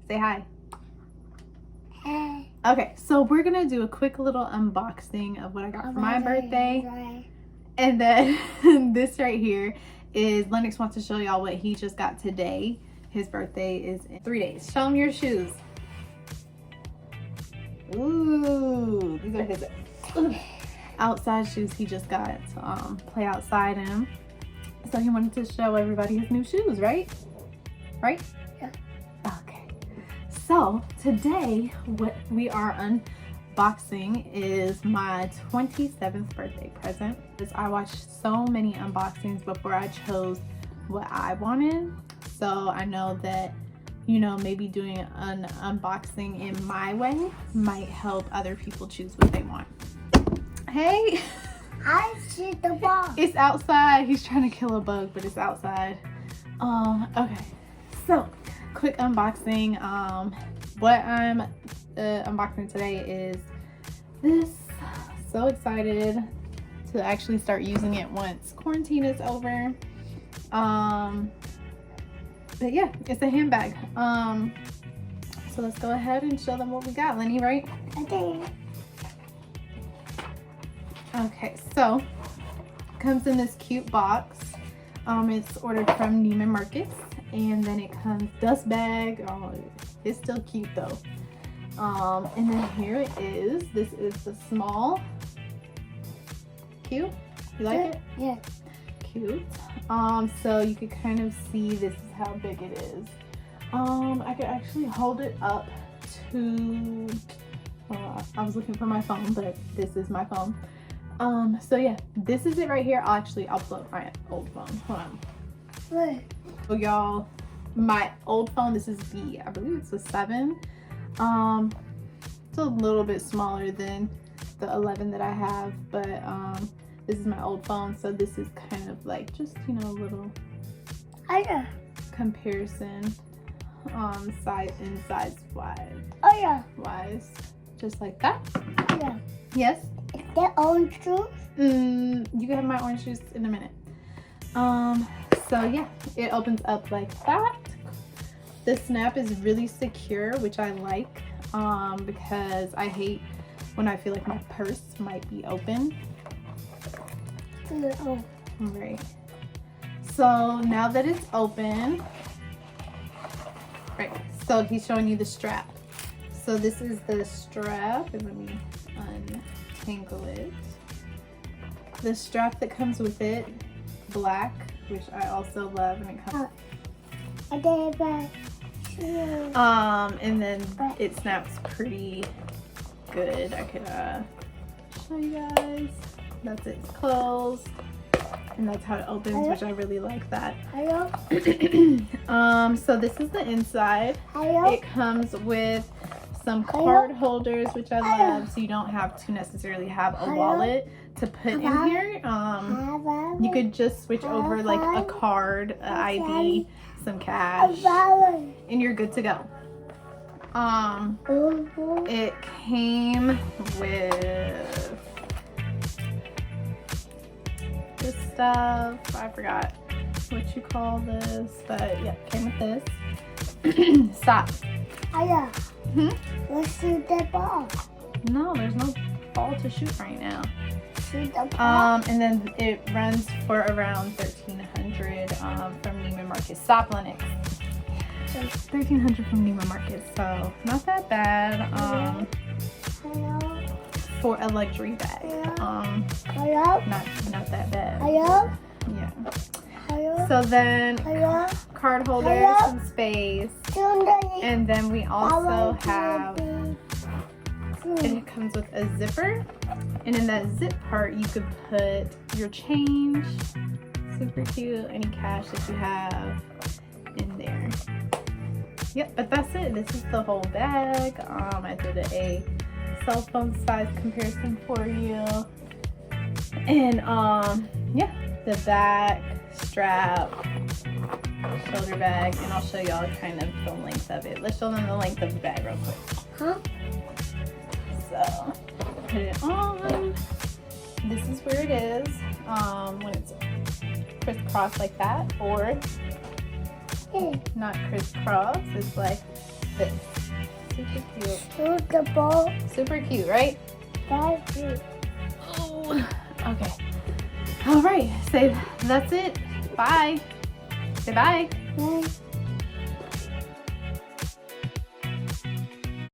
Say hi. Hey. Okay, so we're gonna do a quick little unboxing of what I got for my birthday. And then this right here is Lennox wants to show y'all what he just got today. His birthday is in 3 days. Show him your shoes. Ooh, these are his outside shoes he just got to play outside in. So he wanted to show everybody his new shoes, right? Right? Yeah. Okay. So today what we are unboxing is my 27th birthday present. I watched so many unboxings before I chose what I wanted. So I know that, you know, maybe doing an unboxing in my way might help other people choose what they want. Hey! I see the ball. It's outside. He's trying to kill a bug, but it's outside. Okay. So, quick unboxing. What I'm unboxing today is this. So excited to actually start using it once quarantine is over. But yeah, it's a handbag. So let's go ahead and show them what we got, Lenny, right? Okay. Okay, so comes in this cute box. It's ordered from Neiman Marcus, and then it comes dust bag. Oh, it's still cute though. And then here it is. This is the small. Cute. You like it? Yeah. Cute. So you could kind of see this is how big it is. I could actually hold it up to. I was looking for my phone, but this is my phone. So yeah, this is it right here. I'll pull up my old phone. Hold on. What? So y'all, my old phone, this is I believe it's the 7. It's a little bit smaller than the 11 that I have, but this is my old phone, so this is kind of like just, you know, a little comparison size and size wise, just like that. Yeah. Yes. Is that orange juice? You can have my orange juice in a minute. So yeah, it opens up like that. The snap is really secure, which I like, because I hate when I feel like my purse might be open. Oh. Right. So now that it's open, right, so he's showing you the strap. So this is the strap, and let me untangle it. The strap that comes with it, black, which I also love, and it comes. And then it snaps pretty good. I could show you guys. That's it. It's closed, and that's how it opens, which I really like that. So this is the inside. It comes with some card holders, which I love, so you don't have to necessarily have a wallet to put in here. You could just switch over like a card, an ID, some cash, and you're good to go. It came with this stuff. I forgot what you call this, but yeah, it came with this. Stop. Let's shoot that ball. No, there's no ball to shoot right now. Shoot the ball. And then it runs for around $1,300 from Neiman Marcus. Stop, Lennox. $1,300 from Neiman Marcus, so not that bad. For a luxury bag. Not that bad. Yeah. So then card holders, some space, and then we also have, and it comes with a zipper, and in that zip part you could put your change, super cute, any cash that you have in there. Yep, but that's it. This is the whole bag. I did a cell phone size comparison for you, and yeah, the back strap, shoulder bag, and I'll show y'all kind of the length of it. Let's show them the length of the bag real quick. So put it on. This is where it is when it's crisscross like that, or not crisscross. It's like this. Super cute. Suitable. Super cute, right? Thank you. Oh, okay. All right. Say that's it. Bye. Say bye. Bye.